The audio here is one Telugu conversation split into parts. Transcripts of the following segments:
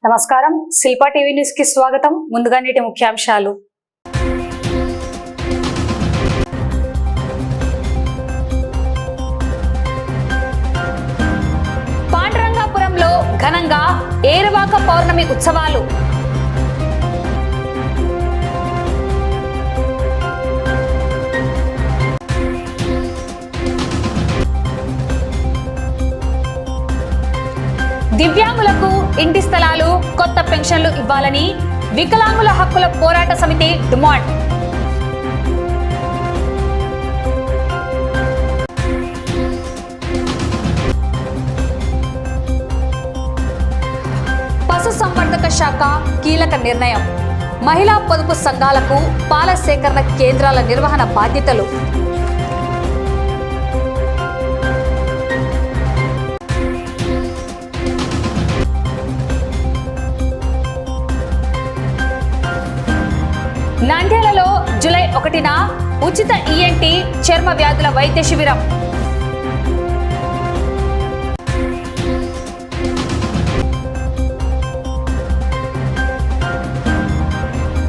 నమస్కారం, శిల్పా టీవీ న్యూస్ కి స్వాగతం. ముందుగా నేటి ముఖ్యాంశాలు. పాండురంగాపురంలో ఘనంగా ఏరువాక పౌర్ణమి ఉత్సవాలు. దివ్యాంగులకు ఇంటి స్థలాలు, కొత్త పెన్షన్లు ఇవ్వాలని వికలాంగుల హక్కుల పోరాట సమితి డిమాండ్. పశుసంవర్ధక శాఖ కీలక నిర్ణయం. మహిళా పొదుపు సంఘాలకు పాల సేకరణ కేంద్రాల నిర్వహణ బాధ్యతలు. నంద్యాలలో జూలై 1న ఉచిత ఈఎన్టీ చర్మ వ్యాధుల వైద్య శిబిరం.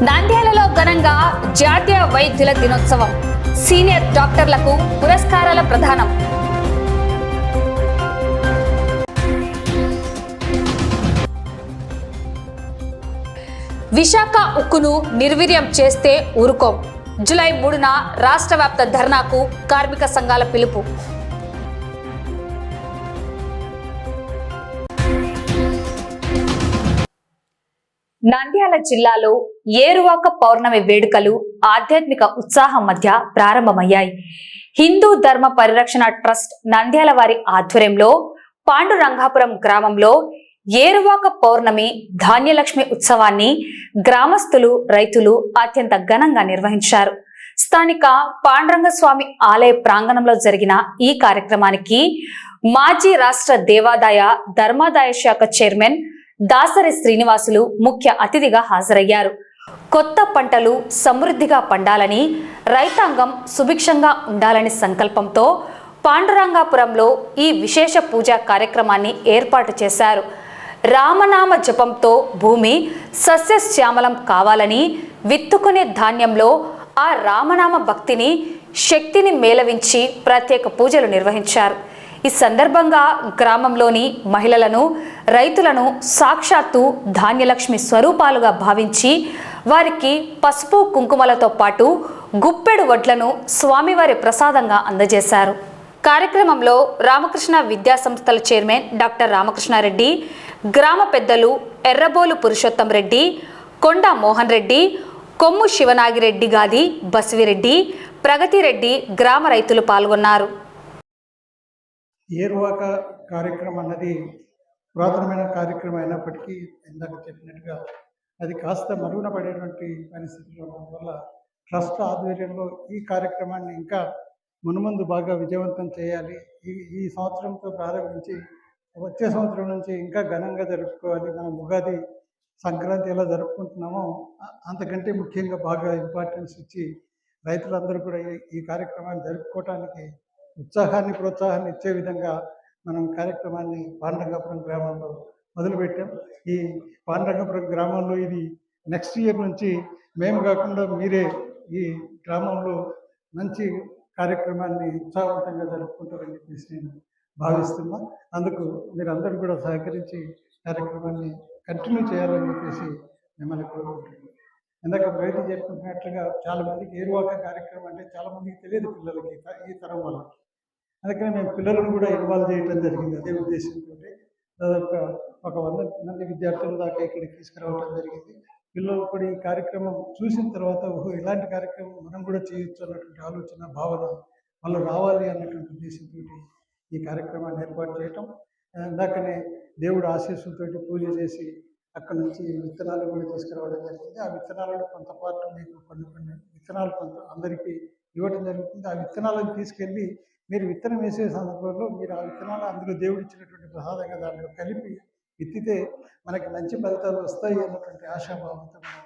నంద్యాలలో ఘనంగా జాతీయ వైద్యుల దినోత్సవం. సీనియర్ డాక్టర్లకు పురస్కారాల ప్రదానం. విశాఖ ఉక్కును నిర్వీర్యం చేస్తే ఊరుకోం. జూలై 3న రాష్ట్ర వ్యాప్త ధర్నాకు కార్మిక సంఘాల పిలుపు. నంద్యాల జిల్లాలో ఏరువాక పౌర్ణమి వేడుకలు ఆధ్యాత్మిక ఉత్సాహం మధ్య ప్రారంభమయ్యాయి. హిందూ ధర్మ పరిరక్షణ ట్రస్ట్ నంద్యాల వారి ఆధ్వర్యంలో పాండురంగాపురం గ్రామంలో ఏరువాక పౌర్ణమి ధాన్యలక్ష్మి ఉత్సవాన్ని గ్రామస్తులు, రైతులు అత్యంత ఘనంగా నిర్వహించారు. స్థానిక పాండురంగ స్వామి ఆలయ ప్రాంగణంలో జరిగిన ఈ కార్యక్రమానికి మాజీ రాష్ట్ర దేవాదాయ ధర్మాదాయ శాఖ చైర్మన్ దాసరి శ్రీనివాసులు ముఖ్య అతిథిగా హాజరయ్యారు. కొత్త పంటలు సమృద్ధిగా పండాలని, రైతాంగం సుభిక్షంగా ఉండాలని సంకల్పంతో పాండురంగాపురంలో ఈ విశేష పూజా కార్యక్రమాన్ని ఏర్పాటు చేశారు. రామనామ జపంతో భూమి సస్యశ్యామలం కావాలని, విత్తుకునే ధాన్యంలో ఆ రామనామ భక్తిని, శక్తిని మేళవించి ప్రత్యేక పూజలు నిర్వహించారు. ఈ సందర్భంగా గ్రామంలోని మహిళలను, రైతులను సాక్షాత్తు ధాన్యలక్ష్మి స్వరూపాలుగా భావించి వారికి పసుపు కుంకుమలతో పాటు గుప్పెడు వడ్లను స్వామివారి ప్రసాదంగా అందజేశారు. కార్యక్రమంలో రామకృష్ణ విద్యా సంస్థల చైర్మన్ డాక్టర్ రామకృష్ణారెడ్డి, గ్రామ పెద్దలు ఎర్రబోలు పురుషోత్తం రెడ్డి, కొండ మోహన్ రెడ్డి, కొమ్ము శివనాగిరెడ్డి, గాది బసివిరెడ్డి, ప్రగతిరెడ్డి గ్రామ రైతులు పాల్గొన్నారు. ఏరువాక కార్యక్రమం అన్నది పురాతనమైన కార్యక్రమం అయినప్పటికీ ఇందాక చెప్పినట్టుగా అది కాస్త మరుగున పడేటువంటి పరిస్థితులు ఉండడం వల్ల ట్రస్ట్ ఆధ్వర్యంలో ఈ కార్యక్రమాన్ని ఇంకా మునుముందు బాగా విజయవంతం చేయాలి. ఈ సంవత్సరంతో ప్రారంభించి వచ్చే సంవత్సరం నుంచి ఇంకా ఘనంగా జరుపుకోవాలి. మనం ఉగాది, సంక్రాంతి ఎలా జరుపుకుంటున్నామో అంతకంటే ముఖ్యంగా బాగా ఇంపార్టెన్స్ ఇచ్చి రైతులందరూ కూడా ఈ కార్యక్రమాన్ని జరుపుకోవటానికి ఉత్సాహాన్ని, ప్రోత్సాహాన్ని ఇచ్చే విధంగా మనం కార్యక్రమాన్ని పాండురంగాపురం గ్రామంలో మొదలుపెట్టాం. ఈ పాండురంగాపురం గ్రామంలో ఇది నెక్స్ట్ ఇయర్ నుంచి మేము కాకుండా మీరే ఈ గ్రామంలో మంచి కార్యక్రమాన్ని ఉత్సాహవంతంగా జరుపుకుంటారని చెప్పేసి నేను భావిస్తున్నా. అందుకు మీరందరూ కూడా సహకరించి కార్యక్రమాన్ని కంటిన్యూ చేయాలని చెప్పేసి మిమ్మల్ని కోరుకుంటున్నాను. ఇందాక రైతు చెప్పుకున్నట్లుగా చాలామందికి ఏరువాక కార్యక్రమం అంటే చాలామందికి తెలియదు, పిల్లలకి, ఈ తరం వాళ్ళకి. అందుకని మేము పిల్లలను కూడా ఇన్వాల్వ్ చేయడం జరిగింది. అదే ఉద్దేశంతో దాదాపు ఒక 100 మంది విద్యార్థుల దాకా ఇక్కడికి తీసుకురావడం జరిగింది. పిల్లలు కూడా ఈ కార్యక్రమం చూసిన తర్వాత ఇలాంటి కార్యక్రమం మనం కూడా చేయొచ్చు అన్నటువంటి ఆలోచన, భావన వాళ్ళు రావాలి అన్నటువంటి ఉద్దేశంతో ఈ కార్యక్రమాన్ని ఏర్పాటు చేయటం. ఇందాకనే దేవుడు ఆశీస్సులతోటి పూజ చేసి అక్కడ నుంచి విత్తనాలు కూడా తీసుకురావడం జరిగింది. ఆ విత్తనాలను కొంత పాటు మీకు కొన్ని విత్తనాలు కొంత అందరికీ ఇవ్వడం జరుగుతుంది. ఆ విత్తనాలను తీసుకెళ్ళి మీరు విత్తనం వేసే సందర్భంలో మీరు ఆ విత్తనాలు అందులో దేవుడు ఇచ్చినటువంటి ప్రసాదంగా దాంట్లో కలిపి విత్తితే మనకి మంచి ఫలితాలు వస్తాయి అన్నటువంటి ఆశాభావంతో మనం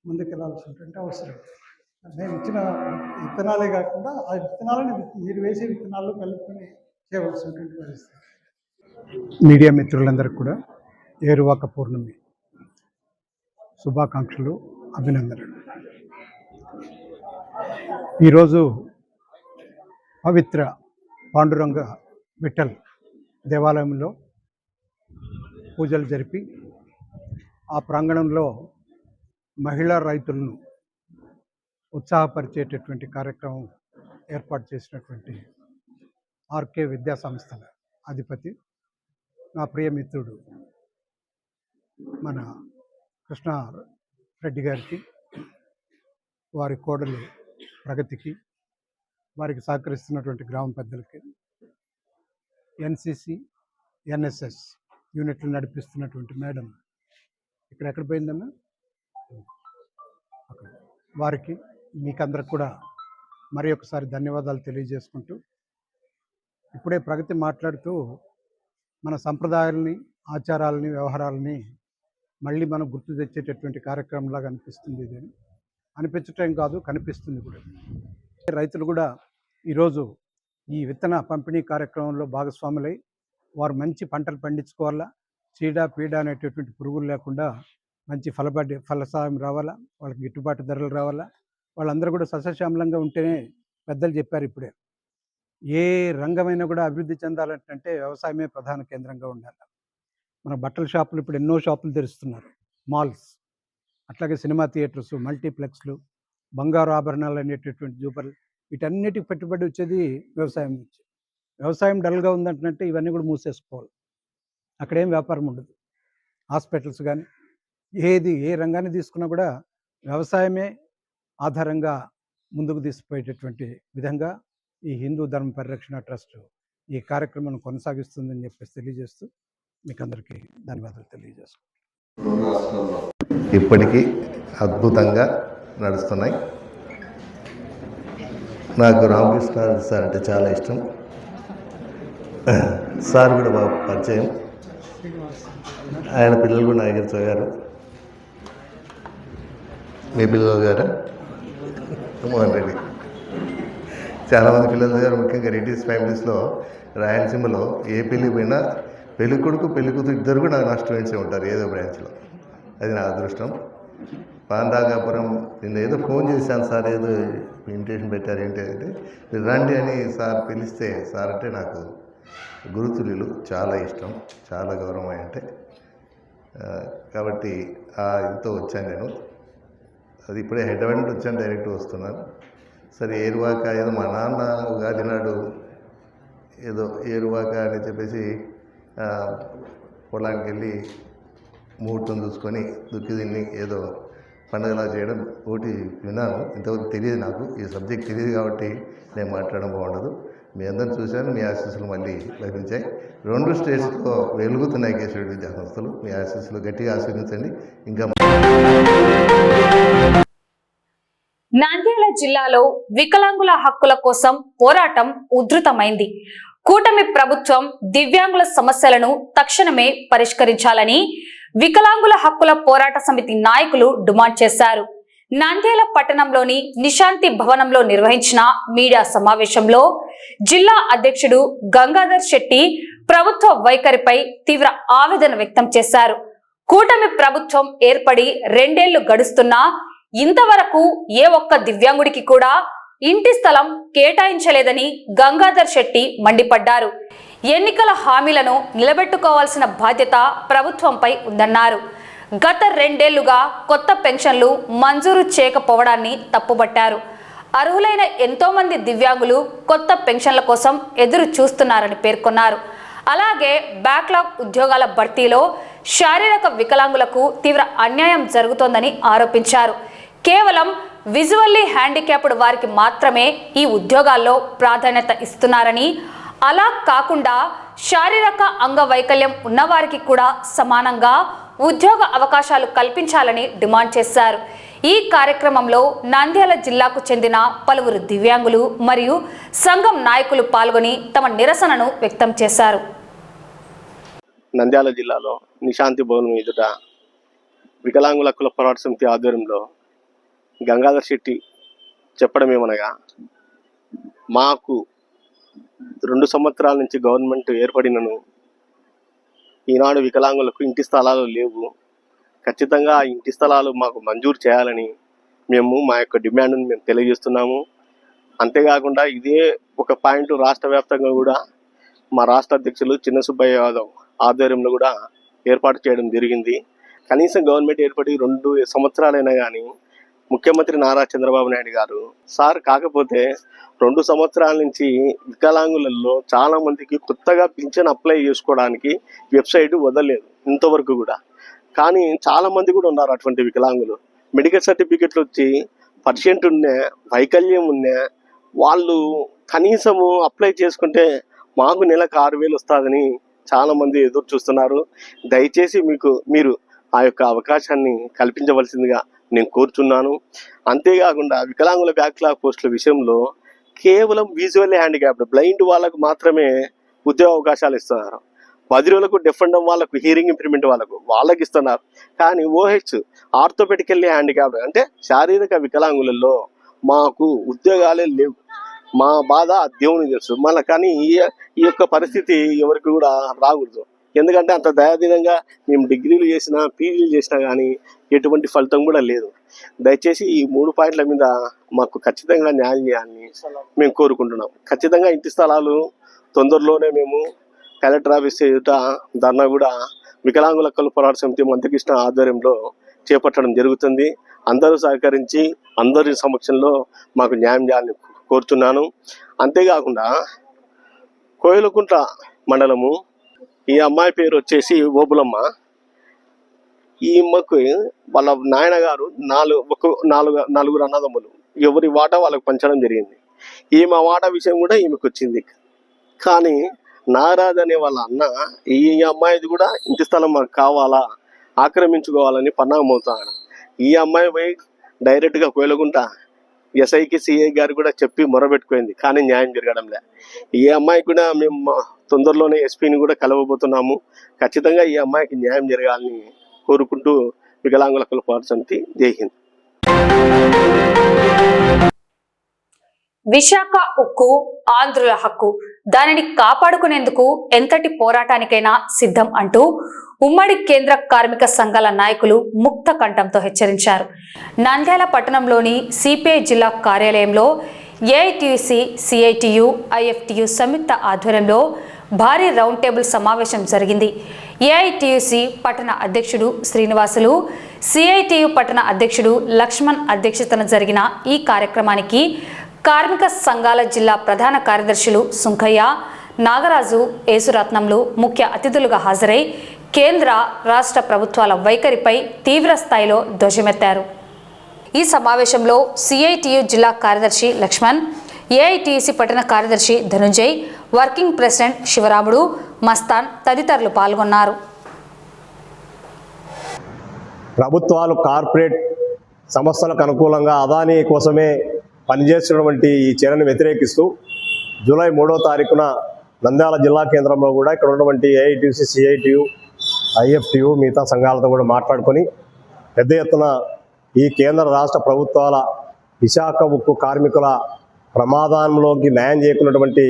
ముందుకెళ్లాల్సినటువంటి అవసరం. మేము ఇచ్చిన విత్తనాలే కాకుండా ఆ విత్తనాలను మీరు వేసే విత్తనాల్లో కలుపుకొని చేయవలసినటువంటి పరిస్థితి. మీడియా మిత్రులందరికీ కూడా ఏరువాక పౌర్ణమి శుభాకాంక్షలు, అభినందనలు. ఈరోజు పవిత్ర పాండురంగ విఠల్ దేవాలయంలో పూజలు జరిపి ఆ ప్రాంగణంలో మహిళా రైతులను ఉత్సాహపరిచేటటువంటి కార్యక్రమం ఏర్పాటు చేసినటువంటి ఆర్కే విద్యా సంస్థల అధిపతి, నా ప్రియమిత్రుడు మన కృష్ణారెడ్డి గారికి, వారి కోడలు ప్రగతికి, వారికి సహకరిస్తున్నటువంటి గ్రామ పెద్దలకి, ఎన్సిసి ఎన్ఎస్ఎస్ యూనిట్లు నడిపిస్తున్నటువంటి మేడం ఎక్కడ పోయిందన్నా వారికి, మీకందరికి కూడా మరి ఒకసారి ధన్యవాదాలు తెలియజేసుకుంటూ, ఇప్పుడే ప్రగతి మాట్లాడుతూ మన సంప్రదాయాలని, ఆచారాలని, వ్యవహారాలని మళ్ళీ మనం గుర్తు తెచ్చేటటువంటి కార్యక్రమంలాగా అనిపిస్తుంది. ఇది అనిపించటం కాదు, కనిపిస్తుంది కూడా. రైతులు కూడా ఈరోజు ఈ విత్తన పంపిణీ కార్యక్రమంలో భాగస్వాములై వారు మంచి పంటలు పండించుకోవాలా, చీడ పీడ అనేటటువంటి పురుగులు లేకుండా మంచి ఫలసాయం రావాలా, వాళ్ళకి గిట్టుబాటు ధరలు రావాలా, వాళ్ళందరూ కూడా సస్యశ్యామలంగా ఉంటేనే పెద్దలు చెప్పారు ఇప్పుడే. ఏ రంగమైనా కూడా అభివృద్ధి చెందాలంటే వ్యవసాయమే ప్రధాన కేంద్రంగా ఉండాలి. మన బట్టల షాపులు ఇప్పుడు ఎన్నో షాపులు తెరుస్తున్నారు, మాల్స్, అట్లాగే సినిమా థియేటర్స్, మల్టీప్లెక్స్లు, బంగారు ఆభరణాలు అనేటటువంటి జూపర్లు, వీటన్నిటికి పెట్టుబడి వచ్చేది వ్యవసాయం నుంచి. వ్యవసాయం డల్గా ఉందంటే ఇవన్నీ కూడా మూసేసుకోవాలి, అక్కడేం వ్యాపారం ఉండదు. హాస్పిటల్స్ కానీ ఏ రంగాన్ని తీసుకున్నా కూడా వ్యవసాయమే ఆధారంగా ముందుకు తీసుకుపోయేటటువంటి విధంగా ఈ హిందూ ధర్మ పరిరక్షణ ట్రస్ట్ ఈ కార్యక్రమాన్ని కొనసాగిస్తుందని చెప్పేసి తెలియజేస్తూ మీకు అందరికీ ధన్యవాదాలు తెలియజేసుకుంటాను. ఇప్పటికీ అద్భుతంగా నడుస్తున్నాయి. నాకు రామకృష్ణ సార్ అంటే చాలా ఇష్టం. సార్ కూడా బాగా పరిచయం. ఆయన పిల్లలు కూడా నా దగ్గర చదివారు. మీ పిల్లలు గారా? మోహన్ రెడ్డి. చాలామంది పిల్లలు చదివారు. ముఖ్యంగా రెడ్డిస్ ఫ్యామిలీస్లో రాయలసీమలో ఏ పెళ్ళి పోయినా పెళ్లి కొడుకు పెళ్లి కూతురు ఇద్దరు కూడా నా స్టూడెంట్సే ఉంటారు ఏదో బ్రాంచ్లో. అది నా అదృష్టం. పాండాగాపురం నిన్న ఏదో ఫోన్ చేశాను, సార్ ఏదో ఇన్విటేషన్ పెట్టారు ఏంటి అంటే, మీరు రండి అని సార్ పిలిస్తే, సార్ అంటే నాకు గురుతుల్యులు, చాలా ఇష్టం, చాలా గౌరవం అంటే. కాబట్టి ఇంతో వచ్చాను నేను. అది ఇప్పుడే హైదరాబాద్ వచ్చాను, డైరెక్ట్ వస్తున్నాను. సరే ఏరువాక ఏదో మా నాన్న ఉగాది నాడు ఏదో ఏరువాక అని చెప్పేసి పొలానికి వెళ్ళి ముహూర్తం చూసుకొని దుక్కి తిని ఏదో పండుగలా చేయడం ఒకటి విన్నాను. ఇంతవరకు తెలియదు, నాకు ఈ సబ్జెక్ట్ తెలియదు కాబట్టి నేను మాట్లాడడం బాగుండదు. మీ అందరిని చూశాను, మీ ఆశీస్సులు మళ్ళీ లభించాయి. 2 స్టేట్స్లో వెలుగుతున్నాయి కేశవుడి విద్యా సంస్థలు. మీ ఆశీస్సులు గట్టిగా ఆశీర్వదించండి. ఇంకా నంద్యాల జిల్లాలో వికలాంగుల హక్కుల కోసం పోరాటం ఉధృతమైంది. కూటమి ప్రభుత్వం దివ్యాంగుల సమస్యలను తక్షణమే పరిష్కరించాలని వికలాంగుల హక్కుల పోరాట సమితి నాయకులు డిమాండ్ చేశారు. నంద్యాల పట్టణంలోని నిశాంతి భవనంలో నిర్వహించిన మీడియా సమావేశంలో జిల్లా అధ్యక్షుడు గంగాధర్ శెట్టి ప్రభుత్వ వైఖరిపై తీవ్ర ఆవేదన వ్యక్తం చేశారు. కూటమి ప్రభుత్వం ఏర్పడి 2 ఏళ్లు గడుస్తున్నా ఇంతవరకు ఏ ఒక్క దివ్యాంగుడికి కూడా ఇంటి స్థలం కేటాయించలేదని గంగాధర్ శెట్టి మండిపడ్డారు. ఎన్నికల హామీలను నిలబెట్టుకోవాల్సిన బాధ్యత ప్రభుత్వంపై ఉందన్నారు. గత 2 ఏళ్లుగా కొత్త పెన్షన్లు మంజూరు చేయకపోవడాన్ని తప్పుబట్టారు. అర్హులైన ఎంతో మంది దివ్యాంగులు కొత్త పెన్షన్ల కోసం ఎదురు చూస్తున్నారని పేర్కొన్నారు. అలాగే బ్యాక్లాగ్ ఉద్యోగాల భర్తీలో శారీరక వికలాంగులకు తీవ్ర అన్యాయం జరుగుతోందని ఆరోపించారు. కేవలం విజువల్లీ హ్యాండిక్యాప్డ్ వారికి మాత్రమే ఈ ఉద్యోగాల్లో ప్రాధాన్యత ఇస్తున్నారని, అలా కాకుండా శారీరక అంగవైకల్యం ఉన్నవారికి కూడా సమానంగా ఉద్యోగ అవకాశాలు కల్పించాలని డిమాండ్ చేశారు. ఈ కార్యక్రమంలో నంద్యాల జిల్లాకు చెందిన పలువురు దివ్యాంగులు మరియు సంఘం నాయకులు పాల్గొని తమ నిరసనను వ్యక్తం చేశారు. నంద్యాల జిల్లాలో నిశాంతి భవనం ఎదుట వికలాంగుల హక్కుల పోరాట సమితి ఆధ్వర్యంలో గంగాధర్ శెట్టి చెప్పడం ఏమనగా, మాకు 2 సంవత్సరాల నుంచి గవర్నమెంట్ ఏర్పడినను ఈనాడు వికలాంగులకు ఇంటి స్థలాలు లేవు. ఖచ్చితంగా ఆ ఇంటి స్థలాలు మాకు మంజూరు చేయాలని మేము మా యొక్క డిమాండ్ను మేము తెలియజేస్తున్నాము. అంతేకాకుండా ఇదే ఒక పాయింట్ రాష్ట్ర వ్యాప్తంగా కూడా మా రాష్ట్ర అధ్యక్షులు చిన్న సుబ్బయ్య యాదవ్ ఆధ్వర్యంలో కూడా ఏర్పాటు చేయడం జరిగింది. కనీసం గవర్నమెంట్ ఏర్పడి 2 సంవత్సరాలైనా కానీ ముఖ్యమంత్రి నారా చంద్రబాబు నాయుడు గారు సార్ కాకపోతే 2 సంవత్సరాల నుంచి వికలాంగులలో చాలా మందికి కొత్తగా పింఛన్ అప్లై చేసుకోవడానికి వెబ్సైట్ వదలలేదు ఇంతవరకు కూడా. కానీ చాలా మంది కూడా ఉన్నారు అటువంటి వికలాంగులు. మెడికల్ సర్టిఫికెట్లు వచ్చి పర్సెంట్ ఉన్నా వైకల్యం ఉన్నా వాళ్ళు కనీసము అప్లై చేసుకుంటే మాకు నెలకు 6,000 వస్తుందని చాలా మంది ఎదురు చూస్తున్నారు. దయచేసి మీరు ఆ యొక్క అవకాశాన్ని కల్పించవలసిందిగా నేను కోరుచున్నాను. అంతేకాకుండా వికలాంగుల బ్యాక్లాగ్ పోస్టుల విషయంలో కేవలం విజువల్లీ హ్యాండిక్యాప్డ్ బ్లైండ్ వాళ్ళకు మాత్రమే ఉద్యోగ అవకాశాలు ఇస్తున్నారు. బదిరులకు డెఫ్ అండ్ డమ్ వాళ్ళకు, హీరింగ్ ఇంప్రూవ్మెంట్ వాళ్ళకి ఇస్తున్నారు. కానీ OH ఆర్థోపెడికల్లీ హ్యాండిక్యాప్డ్ అంటే శారీరక వికలాంగులలో మాకు ఉద్యోగాలే లేవు. మా బాధ దేవునికి తెలుసు. మళ్ళీ కానీ ఈ యొక్క పరిస్థితి ఎవరికి కూడా రాకూడదు. ఎందుకంటే అంత దయాదీనంగా మేము డిగ్రీలు చేసినా పీజీలు చేసినా కానీ ఎటువంటి ఫలితం కూడా లేదు. దయచేసి ఈ 3 పాయింట్ల మీద మాకు ఖచ్చితంగా న్యాయం చేయాలని మేము కోరుకుంటున్నాం. ఖచ్చితంగా ఇంటి స్థలాలు తొందరలోనే మేము కలెక్టర్ ఆఫీస్ ఎదుట ధర్నా కూడా వికలాంగుల హక్కుల పోరాట సమితి మంత్రికృష్ణ ఆధ్వర్యంలో చేపట్టడం జరుగుతుంది. అందరూ సహకరించి అందరి సమక్షంలో మాకు న్యాయం చేయాలని కోరుతున్నాను. అంతేకాకుండా కోయిలకుంట్ల మండలము, ఈ అమ్మాయి పేరు వచ్చేసి ఓబులమ్మ. ఈ అమ్మకు వాళ్ళ నాయనగారు నలుగురు అన్నదమ్ములు, ఎవరి వాటా వాళ్ళకు పంచడం జరిగింది. ఈమె వాటా విషయం కూడా ఈమెకు వచ్చింది. కానీ నాగరాజు అనే వాళ్ళ అన్న ఈ అమ్మాయిది కూడా ఇంటి స్థలం మాకు కావాలా, ఆక్రమించుకోవాలని పన్నాగమవుతాడు. ఈ అమ్మాయి పోయి డైరెక్ట్గా కోయిలకుంట ఎస్ఐకి సిఐ గారు కూడా చెప్పి మొరబెట్టుకుంది. కానీ న్యాయం జరగడంలే. ఈ అమ్మాయికి కూడా మేము తొందరలోనే ఎస్పీని కూడా కలవబోతున్నాము. ఖచ్చితంగా ఈ అమ్మాయికి న్యాయం జరగాలని కోరుకుంటూ వికలాంగుల హక్కుల పోరాట సమితి జై హింద్. విశాఖ ఉక్కు ఆంధ్రుల హక్కు, దానిని కాపాడుకునేందుకు ఎంతటి పోరాటానికైనా సిద్ధం అంటూ ఉమ్మడి కేంద్ర కార్మిక సంఘాల నాయకులు ముక్త కంఠంతో హెచ్చరించారు. నంద్యాల పట్టణంలోని సిపిఐ జిల్లా కార్యాలయంలో ఏఐటియుసి, సిఐటియు, ఐఎఫ్టియు సంయుక్త ఆధ్వర్యంలో భారీ రౌండ్ టేబుల్ సమావేశం జరిగింది. ఏఐటియుసి పట్టణ అధ్యక్షుడు శ్రీనివాసులు, సిఐటియు పట్టణ అధ్యక్షుడు లక్ష్మణ్ అధ్యక్షతన జరిగిన ఈ కార్యక్రమానికి కార్మిక సంఘాల జిల్లా ప్రధాన కార్యదర్శులు సుంకయ్య, నాగరాజు, యేసురత్నంలు ముఖ్య అతిథులుగా హాజరై కేంద్ర రాష్ట్ర ప్రభుత్వాల వైఖరిపై తీవ్ర స్థాయిలో ధ్వజమెత్తారు. ఈ సమావేశంలో సిఐటియు జిల్లా కార్యదర్శి లక్ష్మణ్, ఏఐటియుసి పట్టణ కార్యదర్శి ధనుంజయ్, వర్కింగ్ ప్రెసిడెంట్ శివరాముడు, మస్తాన్ తదితరులు పాల్గొన్నారు. ప్రభుత్వాలు కార్పొరేట్ సంస్థలకు అనుకూలంగా అదానీ కోసమే పనిచేస్తున్నటువంటి ఈ చర్యను వ్యతిరేకిస్తూ జూలై 3వ తారీఖున నంద్యాల జిల్లా కేంద్రంలో కూడా ఇక్కడ ఉన్నటువంటి ఏఐటియుసి, సిఐటియు, ఐఎఫ్టియు మిగతా సంఘాలతో కూడా మాట్లాడుకొని పెద్ద ఎత్తున ఈ కేంద్ర రాష్ట్ర ప్రభుత్వాల విశాఖ ఉక్కు కార్మికుల ప్రమాదంలోకి న్యాయం చేయకున్నటువంటి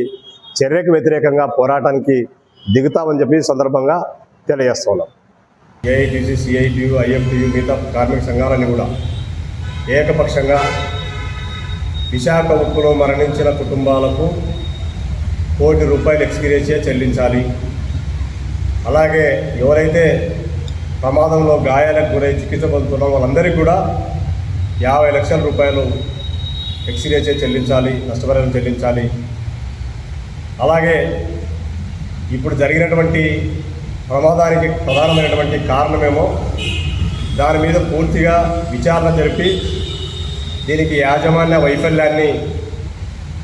చర్యకు వ్యతిరేకంగా పోరాటానికి దిగుతామని చెప్పి సందర్భంగా తెలియజేస్తున్నాం. ఏఐటిసి, సిఐటియు, ఐఎఫ్టియు మిగతా కార్మిక సంఘాలన్నీ కూడా ఏకపక్షంగా విశాఖ ఉక్కులో మరణించిన కుటుంబాలకు ₹1 కోటి ఎక్స్గ్రేషియా చెల్లించాలి. అలాగే ఎవరైతే ప్రమాదంలో గాయాలకు గురై చికిత్స పొందుతున్నారో వాళ్ళందరికీ కూడా ₹50 లక్షల ఎక్స్గ్రేషియా చెల్లించాలి, నష్టపరిహారం చెల్లించాలి. అలాగే ఇప్పుడు జరిగినటువంటి ప్రమాదానికి ప్రధానమైనటువంటి కారణమేమో దాని మీద పూర్తిగా విచారణ జరిపి దీనికి యాజమాన్య వైఫల్యాన్ని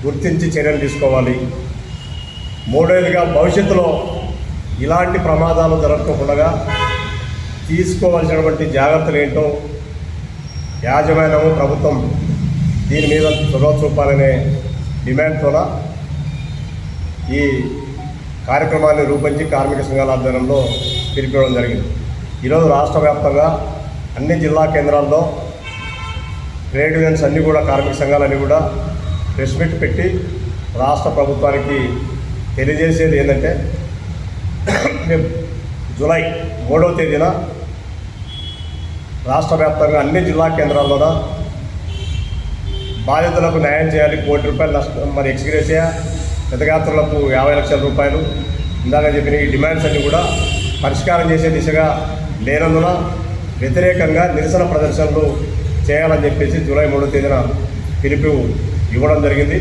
గుర్తించి చర్యలు తీసుకోవాలి. మూడేదిగా భవిష్యత్తులో ఇలాంటి ప్రమాదాలు జరగకుండా తీసుకోవాల్సినటువంటి జాగ్రత్తలు ఏంటో యాజమాన్యము, ప్రభుత్వం దీని మీద చొరవ చూపాలనే డిమాండ్తో ఈ కార్యక్రమాన్ని రూపొందించి కార్మిక సంఘాల ఆధ్వర్యంలో పిలిపించడం జరిగింది. ఈరోజు రాష్ట్ర వ్యాప్తంగా అన్ని జిల్లా కేంద్రాల్లో ట్రేడ్ యూనియన్స్ అన్నీ కూడా, కార్మిక సంఘాలన్నీ కూడా ప్రెస్ మీట్ పెట్టి రాష్ట్ర ప్రభుత్వానికి తెలియజేసేది ఏంటంటే జూలై 3వ తేదీన రాష్ట్ర వ్యాప్తంగా అన్ని జిల్లా కేంద్రాల్లోన బాధితులకు న్యాయం చేయాలి, ₹1 కోటి నష్టం, మరి ఎక్స్గ్రేషియా, పెద్దగాత్రులకు 50 లక్షల రూపాయలు, ఇందాక చెప్పిన ఈ డిమాండ్స్ అన్ని కూడా పరిష్కారం చేసే దిశగా లేనందున వ్యతిరేకంగా నిరసన ప్రదర్శనలు చేయాలని చెప్పేసి జూలై 3వ తేదీన పిలుపు ఇవ్వడం జరిగింది.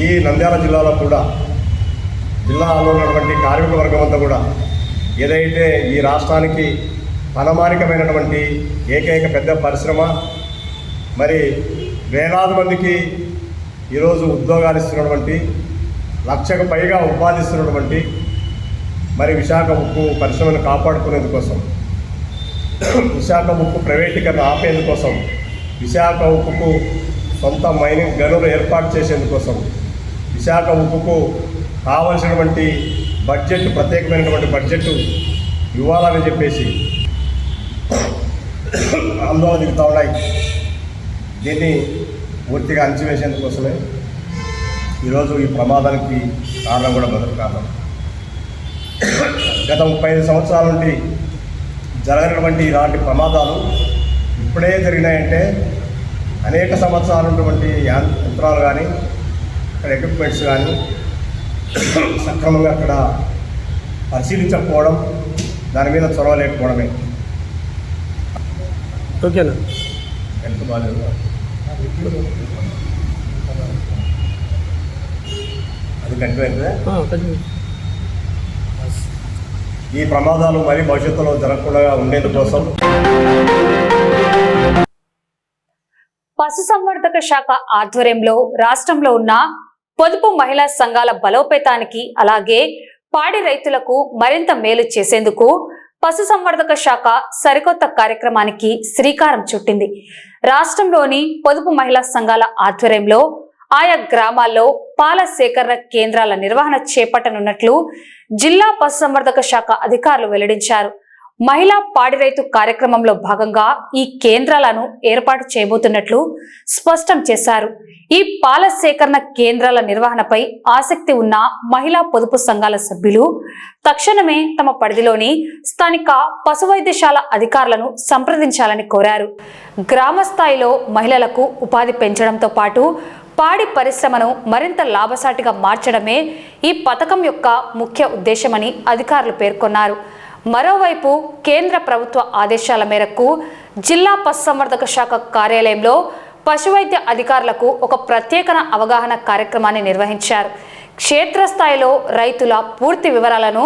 ఈ నంద్యాల జిల్లాలో కూడా జిల్లాలో ఉన్నటువంటి కార్మిక వర్గం అంతా కూడా ఏదైతే ఈ రాష్ట్రానికి తలమానికమైనటువంటి ఏకైక పెద్ద పరిశ్రమ, మరి వేలాది మందికి ఈరోజు ఉద్యోగాలు ఇస్తున్నటువంటి, 1,00,000కు పైగా ఉపాధి ఇస్తున్నటువంటి మరి విశాఖ ఉక్కు పరిశ్రమను కాపాడుకునేందుకోసం, విశాఖ ఉక్కు ప్రైవేటీకరణ ఆపేందుకోసం, విశాఖ ఉక్కుకు సొంత మైనింగ్ గనులు ఏర్పాటు చేసేందుకోసం, విశాఖ ఉక్కుకు కావలసినటువంటి బడ్జెట్, ప్రత్యేకమైనటువంటి బడ్జెట్ ఇవ్వాలని చెప్పేసి ఆందోళన దిగుతూ ఉన్నాయి. దీన్ని పూర్తిగా అణచివేసేందుకోసమే ఈరోజు ఈ ప్రమాదానికి కారణం కూడా మొదటి కారణం. గత 35 సంవత్సరాల నుండి జరగనటువంటి ఇలాంటి ప్రమాదాలు ఇప్పుడే జరిగినాయంటే అనేక సంవత్సరాలు ఉన్నటువంటి యంత్రాలు కానీ, అక్కడ ఎక్విప్మెంట్స్ కానీ సక్రమంగా అక్కడ పరిశీలించకపోవడం, దాని మీద చొరవ లేకపోవడమే. ఓకేనా? ఎంత బాగాలేదు అది కంటిన్యూ. ఈ ప్రమాదాలు మరీ భవిష్యత్తులో జరగకుండా ఉండేందుకోసం పశుసంవర్ధక శాఖ ఆధ్వర్యంలో రాష్ట్రంలో ఉన్న పొదుపు మహిళా సంఘాల బలోపేతానికి, అలాగే పాడి రైతులకు మరింత మేలు చేసేందుకు పశుసంవర్ధక శాఖ సరికొత్త కార్యక్రమానికి శ్రీకారం చుట్టింది. రాష్ట్రంలోని పొదుపు మహిళా సంఘాల ఆధ్వర్యంలో ఆయా గ్రామాల్లో పాల సేకరణ కేంద్రాల నిర్వహణ చేపట్టనున్నట్లు జిల్లా పశుసంవర్ధక శాఖ అధికారులు వెల్లడించారు. మహిళా పాడి రైతు కార్యక్రమంలో భాగంగా ఈ కేంద్రాలను ఏర్పాటు చేయబోతున్నట్లు స్పష్టం చేశారు. ఈ పాల సేకరణ కేంద్రాల నిర్వహణపై ఆసక్తి ఉన్న మహిళా పొదుపు సంఘాల సభ్యులు తక్షణమే తమ పరిధిలోని స్థానిక పశువైద్యశాల అధికారులను సంప్రదించాలని కోరారు. గ్రామ స్థాయిలో మహిళలకు ఉపాధి పెంచడంతో పాటు పాడి పరిశ్రమను మరింత లాభసాటిగా మార్చడమే ఈ పథకం యొక్క ముఖ్య ఉద్దేశమని అధికారులు పేర్కొన్నారు. మరోవైపు కేంద్ర ప్రభుత్వ ఆదేశాల మేరకు జిల్లా పశుసంవర్ధక శాఖ కార్యాలయంలో పశువైద్య అధికారులకు ఒక ప్రత్యేక అవగాహన కార్యక్రమాన్ని నిర్వహించారు. క్షేత్రస్థాయిలో రైతుల పూర్తి వివరాలను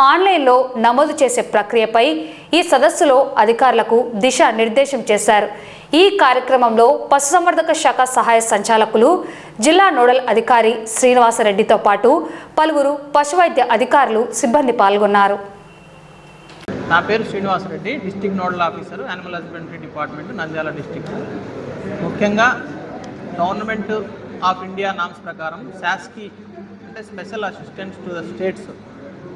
ఆన్లైన్లో నమోదు చేసే ప్రక్రియపై ఈ సదస్సులో అధికారులకు దిశానిర్దేశం చేశారు. ఈ కార్యక్రమంలో పశుసంవర్ధక శాఖ సహాయ సంచాలకులు, జిల్లా నోడల్ అధికారి శ్రీనివాసరెడ్డితో పాటు పలువురు పశువైద్య అధికారులు, సిబ్బంది పాల్గొన్నారు. నా పేరు Srinivasa Reddy, district nodal officer, animal husbandry department, Nandyal district. ముఖ్యంగా గవర్నమెంట్ ఆఫ్ ఇండియా నామ్స్ ప్రకారం శాస్కి అంటే special assistants to the states,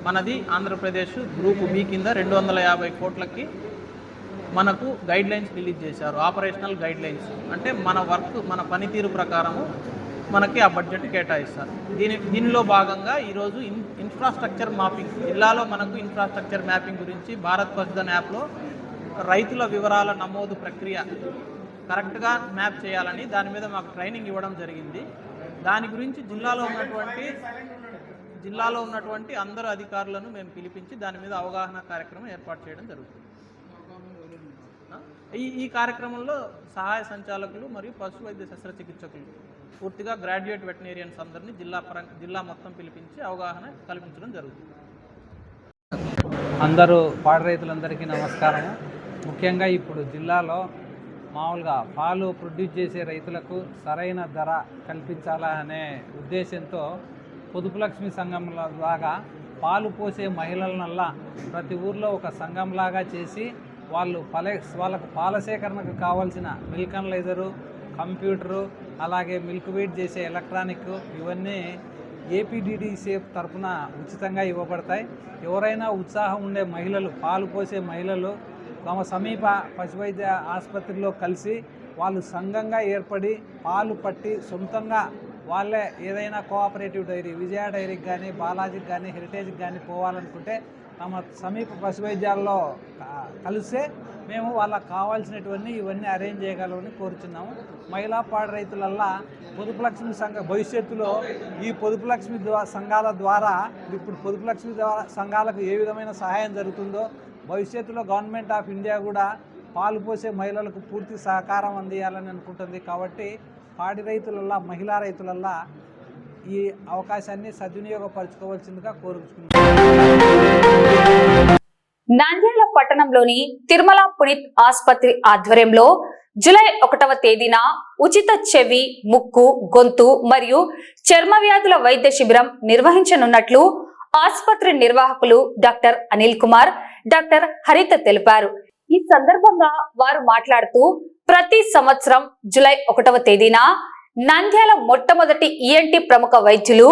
మనది ఆంధ్రప్రదేశ్ గ్రూప్ బి కింద 250 కోట్లకి మనకు గైడ్ లైన్స్ రిలీజ్ చేశారు. ఆపరేషనల్ గైడ్ లైన్స్ అంటే మన వర్క్, మన పనితీరు ప్రకారము మనకి ఆ బడ్జెట్ కేటాయిస్తారు. దీనిలో భాగంగా ఈరోజు ఇన్ఫ్రాస్ట్రక్చర్ మ్యాపింగ్, జిల్లాలో మనకు ఇన్ఫ్రాస్ట్రక్చర్ మ్యాపింగ్ గురించి భారత్ పశుధన్ యాప్లో రైతుల వివరాల నమోదు ప్రక్రియ కరెక్ట్గా మ్యాప్ చేయాలని దాని మీద మాకు ట్రైనింగ్ ఇవ్వడం జరిగింది. దాని గురించి జిల్లాలో ఉన్నటువంటి అందరు అధికారులను మేము పిలిపించి దాని మీద అవగాహన కార్యక్రమం ఏర్పాటు చేయడం జరుగుతుంది. ఈ కార్యక్రమంలో సహాయ సంచాలకులు మరియు పశు వైద్య శస్త్రచికిత్సకులు, పూర్తిగా గ్రాడ్యుయేట్ వెటనరీయన్స్ అందరినీ జిల్లా మొత్తం పిలిపించి అవగాహన కల్పించడం జరుగుతుంది. అందరూ పాడి రైతులందరికీ నమస్కారం. ముఖ్యంగా ఇప్పుడు జిల్లాలో మామూలుగా పాలు ప్రొడ్యూస్ చేసే రైతులకు సరైన ధర కల్పించాలనే ఉద్దేశంతో పొదుపు లక్ష్మి సంఘంల లాగా పాలు పోసే మహిళలనల్లా ప్రతి ఊర్లో ఒక సంఘంలాగా చేసి వాళ్ళకు పాల సేకరణకు కావాల్సిన మిల్క్ అనలైజరు, కంప్యూటరు, అలాగే మిల్క్ వెయిట్ చేసే ఎలక్ట్రానిక్, ఇవన్నీ ఏపీడీడీసీఎఫ్ తరఫున ఉచితంగా ఇవ్వబడతాయి. ఎవరైనా ఉత్సాహం ఉండే మహిళలు, పాలు పోసే మహిళలు తమ సమీప పశువైద్య ఆసుపత్రిలో కలిసి వాళ్ళు సంఘంగా ఏర్పడి పాలు పట్టి సొంతంగా వాళ్ళే ఏదైనా కోఆపరేటివ్ డైరీ, విజయ డైరీకి కానీ, బాలాజీకి కానీ, హెరిటేజ్కి కానీ పోవాలనుకుంటే తమ సమీప పశు వైద్యాల్లో కలిస్తే మేము వాళ్ళకు కావాల్సినటువంటి ఇవన్నీ అరేంజ్ చేయగలమని కోరుచున్నాము. మహిళా పాడి రైతులల్లా పొదుపు లక్ష్మి సంఘ భవిష్యత్తులో ఈ పొదుపు లక్ష్మి సంఘాల ద్వారా ఇప్పుడు పొదుపు లక్ష్మి సంఘాలకు ఏ విధమైన సహాయం జరుగుతుందో భవిష్యత్తులో గవర్నమెంట్ ఆఫ్ ఇండియా కూడా పాలు పోసే మహిళలకు పూర్తి సహకారం అందియాలని అనుకుంటుంది. కాబట్టి పాడి రైతులల్లా మహిళా రైతులల్లా ఈ అవకాశాన్ని సద్వినియోగపరచుకోవాల్సిందిగా కోరుకుంటున్నాను. నంద్యాల పట్టణంలోని తిరుమల పునీత్ ఆసుపత్రి ఆధ్వర్యంలో జూలై 1వ తేదీన ఉచిత చెవి, ముక్కు, గొంతు మరియు చర్మ వ్యాధుల వైద్య శిబిరం నిర్వహించనున్నట్లు ఆసుపత్రి నిర్వాహకులు డాక్టర్ అనిల్ కుమార్, డాక్టర్ హరిత తెలిపారు. ఈ సందర్భంగా వారు మాట్లాడుతూ ప్రతి సంవత్సరం జూలై 1వ తేదీన నంద్యాల మొట్టమొదటి ఈఎన్టీ ప్రముఖ వైద్యులు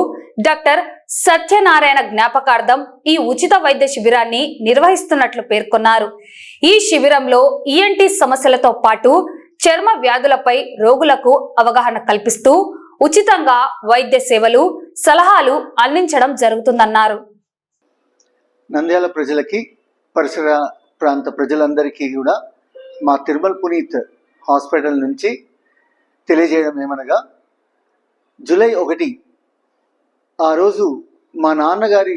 డాక్టర్ సత్యనారాయణ జ్ఞాపకార్థం ఈ ఉచిత వైద్య శిబిరాన్ని నిర్వహిస్తున్నట్లు పేర్కొన్నారు. ఈ శిబిరంలో ఈఎన్టీ సమస్యలతో పాటు చర్మ వ్యాధులపై రోగులకు అవగాహన కల్పిస్తూ ఉచితంగా వైద్య సేవలు, సలహాలు అందించడం జరుగుతుందన్నారు. నంద్యాల ప్రజలకి, పరిసర ప్రాంత ప్రజలందరికీ కూడా మా తిరుమల పునీత్ హాస్పిటల్ నుంచి తెలియజేయడం ఏమనగా, జూలై 1 ఆ రోజు మా నాన్నగారి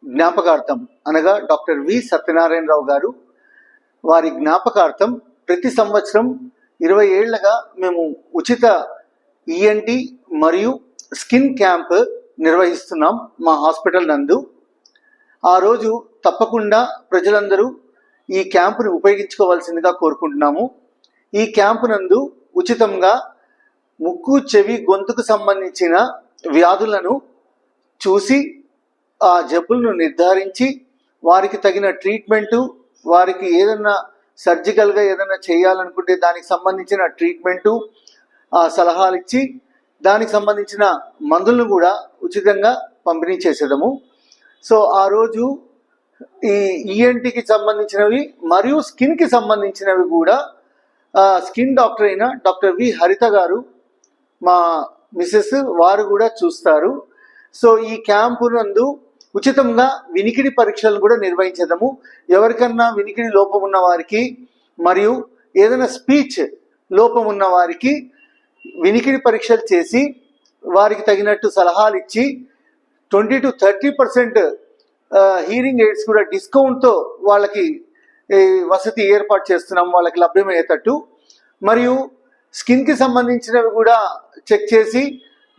జ్ఞాపకార్థం అనగా డాక్టర్ వి సత్యనారాయణరావు గారు వారి జ్ఞాపకార్థం ప్రతి సంవత్సరం 20 ఏళ్లుగా మేము ఉచిత ఈఎన్టీ మరియు స్కిన్ క్యాంప్ నిర్వహిస్తున్నాం మా హాస్పిటల్ నందు. ఆ రోజు తప్పకుండా ప్రజలందరూ ఈ క్యాంపుని ఉపయోగించుకోవాల్సిందిగా కోరుకుంటున్నాము. ఈ క్యాంపు నందు ఉచితంగా ముక్కు, చెవి, గొంతుకు సంబంధించిన వ్యాధులను చూసి ఆ జబ్బులను నిర్ధారించి వారికి తగిన ట్రీట్మెంటు, వారికి ఏదన్నా సర్జికల్గా ఏదైనా చేయాలనుకుంటే దానికి సంబంధించిన ట్రీట్మెంటు, సలహాలు ఇచ్చి దానికి సంబంధించిన మందులను కూడా ఉచితంగా పంపిణీ చేసేదము. సో ఆ రోజు ఈ ఈఎన్టీకి సంబంధించినవి మరియు స్కిన్కి సంబంధించినవి కూడా స్కిన్ డాక్టర్ అయిన డాక్టర్ వి హరిత గారు, మా మిసెస్ వారు కూడా చూస్తారు. సో ఈ క్యాంపు నందు ఉచితంగా వినికిడి పరీక్షలు కూడా నిర్వహించదము. ఎవరికన్నా వినికిడి లోపం ఉన్న వారికి మరియు ఏదైనా స్పీచ్ లోపం ఉన్న వారికి వినికిడి పరీక్షలు చేసి వారికి తగినట్టు సలహాలు ఇచ్చి 20 to 30% హీరింగ్ ఎయిడ్స్ కూడా డిస్కౌంట్తో వాళ్ళకి వసతి ఏర్పాటు చేస్తున్నాం, వాళ్ళకి లభ్యమయ్యేటట్టు. మరియు స్కిన్కి సంబంధించినవి కూడా చెక్ చేసి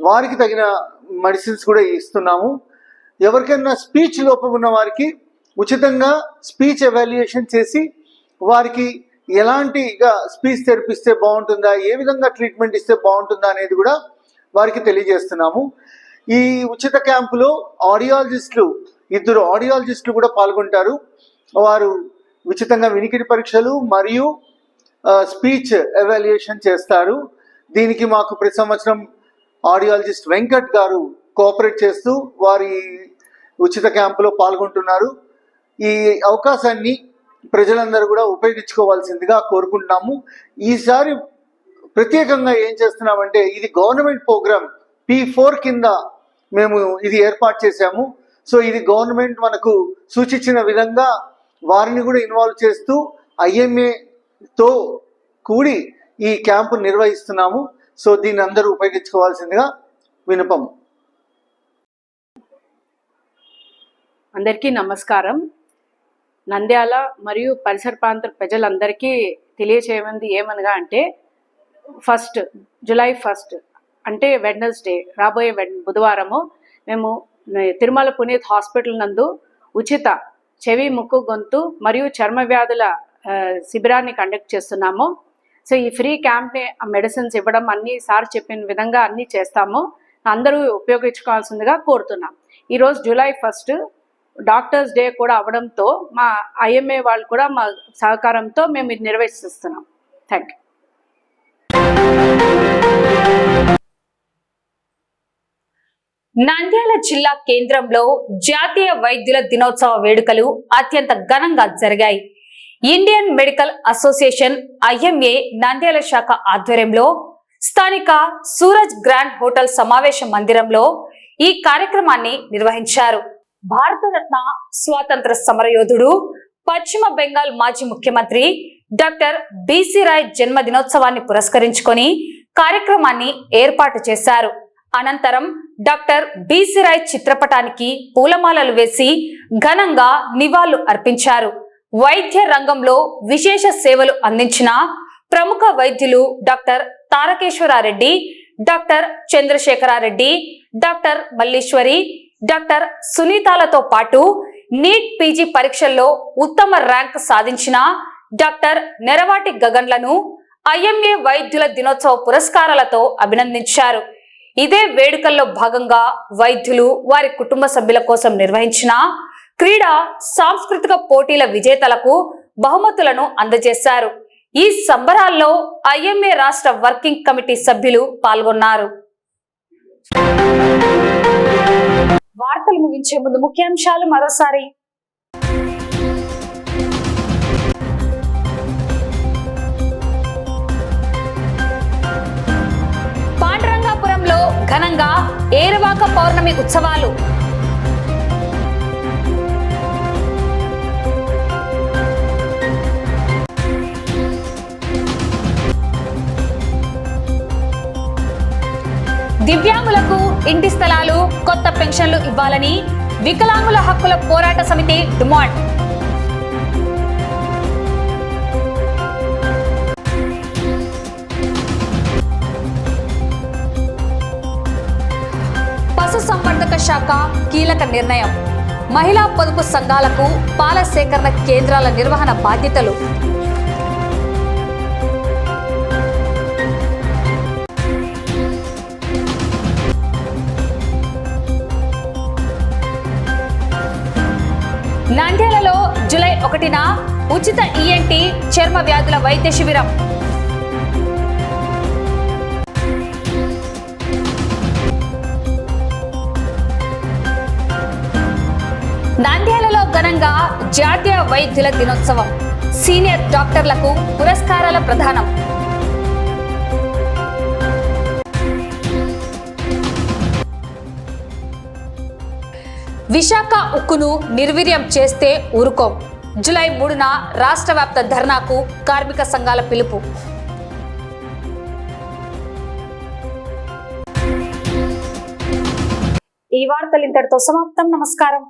వారికి తగిన మెడిసిన్స్ కూడా ఇస్తున్నాము. ఎవరికైనా స్పీచ్ లోపం ఉన్న వారికి ఉచితంగా స్పీచ్ ఎవాల్యుయేషన్ చేసి వారికి ఎలాంటి స్పీచ్ థెరపీ ఇస్తే బాగుంటుందా, ఏ విధంగా ట్రీట్మెంట్ ఇస్తే బాగుంటుందా అనేది కూడా వారికి తెలియజేస్తున్నాము. ఈ ఉచిత క్యాంపులో ఆడియాలజిస్టులు, 2 ఆడియాలజిస్టులు కూడా పాల్గొంటారు. వారు ఉచితంగా వినికిడి పరీక్షలు మరియు స్పీచ్ ఎవాల్యుయేషన్ చేస్తారు. దీనికి మాకు ప్రతి సంవత్సరం ఆడియాలజిస్ట్ వెంకట్ గారు కోఆపరేట్ చేస్తూ వారి ఉచిత క్యాంపులో పాల్గొంటున్నారు. ఈ అవకాశాన్ని ప్రజలందరూ కూడా ఉపయోగించుకోవాల్సిందిగా కోరుకుంటున్నాము. ఈసారి ప్రత్యేకంగా ఏం చేస్తున్నామంటే, ఇది గవర్నమెంట్ ప్రోగ్రామ్ P4 కింద మేము ఇది ఏర్పాటు చేశాము. సో ఇది గవర్నమెంట్ మనకు సూచించిన విధంగా వారిని కూడా ఇన్వాల్వ్ చేస్తూ IMAతో కూడి ఈ క్యాంపు నిర్వహిస్తున్నాము. సో దీన్ని అందరూ ఉపయోగించుకోవాల్సిందిగా వినపం. అందరికీ నమస్కారం. నంద్యాల మరియు పరిసర ప్రాంత ప్రజలందరికీ తెలియచేయమంది ఏమనగా అంటే, జూలై 1 అంటే వెడ్నెస్డే, రాబోయే బుధవారము మేము తిరుమల పునీత్ హాస్పిటల్ నందు ఉచిత చెవి, ముక్కు, గొంతు మరియు చర్మ వ్యాధుల శిబిరాన్ని కండక్ట్ చేస్తున్నాము. సో ఈ ఫ్రీ క్యాంప్ని మెడిసిన్స్ ఇవ్వడం అన్నీ సార్ చెప్పిన విధంగా అన్నీ చేస్తాము. అందరూ ఉపయోగించుకోవాల్సిందిగా కోరుతున్నాం. ఈరోజు జూలై 1 డాక్టర్స్ డే కూడా అవడంతో మా IMA వాళ్ళు కూడా మా సహకారంతో మేము ఇది నిర్వహిస్తున్నాం. Thank you. నంద్యాల జిల్లా కేంద్రంలో జాతీయ వైద్యుల దినోత్సవ వేడుకలు అత్యంత ఘనంగా జరిగాయి. Indian medical association IMA Nandyal శాఖ ఆధ్వర్యంలో స్థానిక సూరజ్ గ్రాండ్ హోటల్ సమావేశ మందిరంలో ఈ కార్యక్రమాన్ని నిర్వహించారు. భారతరత్న స్వాతంత్ర సమరయోధుడు పశ్చిమ బెంగాల్ మాజీ ముఖ్యమంత్రి డాక్టర్ బిసి రాయ్ జన్మదినోత్సవాన్ని పురస్కరించుకొని కార్యక్రమాన్ని ఏర్పాటు చేశారు. అనంతరం డాక్టర్ బిసి రాయ్ చిత్రపటానికి పూలమాలలు వేసి ఘనంగా నివాళులు అర్పించారు. వైద్య రంగంలో విశేష సేవలు అందించిన ప్రముఖ వైద్యులు doctor Tarakeswarareddy, doctor Chandrasekharareddy, doctor Malleswari, doctor సునీతాలతో పాటు నీట్ పీజీ పరీక్షల్లో ఉత్తమ ర్యాంక్ సాధించిన డాక్టర్ నెరవాటి గగన్లను ఐఎంఏ వైద్యుల దినోత్సవ పురస్కారాలతో అభినందించారు. ఇదే వేడుకల్లో భాగంగా వైద్యులు వారి కుటుంబ సభ్యుల కోసం నిర్వహించిన క్రీడా సాంస్కృతిక పోటీల విజేతలకు బహుమతులను అందజేశారు. ఈ సంబరాల్లో ఐఎంఏ రాష్ట్ర వర్కింగ్ కమిటీ సభ్యులు పాల్గొన్నారు. వార్తలు ముగించే ముందు ముఖ్యాంశాలు మరోసారి. పాండురంగాపురంలో ఘనంగా ఏరువాక పౌర్ణమి ఉత్సవాలు. దివ్యాంగులకు ఇంటి స్థలాలు, కొత్త పెన్షన్లు ఇవ్వాలని వికలాంగుల హక్కుల పోరాట సమితి డిమాండ్. పశుసంవర్ధక శాఖ కీలక నిర్ణయం. మహిళా పొదుపు సంఘాలకు పాల సేకరణ కేంద్రాల నిర్వహణ బాధ్యతలు. నంద్యాలలో జూలై 1న ఉచిత ఈఎన్టీ చర్మ వ్యాధుల వైద్య శిబిరం. నంద్యాలలో ఘనంగా జాతీయ వైద్యుల దినోత్సవం. సీనియర్ డాక్టర్లకు పురస్కారాల ప్రదానం. విశాఖ ఉక్కును నిర్వీర్యం చేస్తే ఊరుకోం. జూలై 3న రాష్ట్ర వ్యాప్త ధర్నాకు కార్మిక సంఘాల పిలుపు. ఈ వార్తలు ఇంతటితో సమాప్తం. నమస్కారం.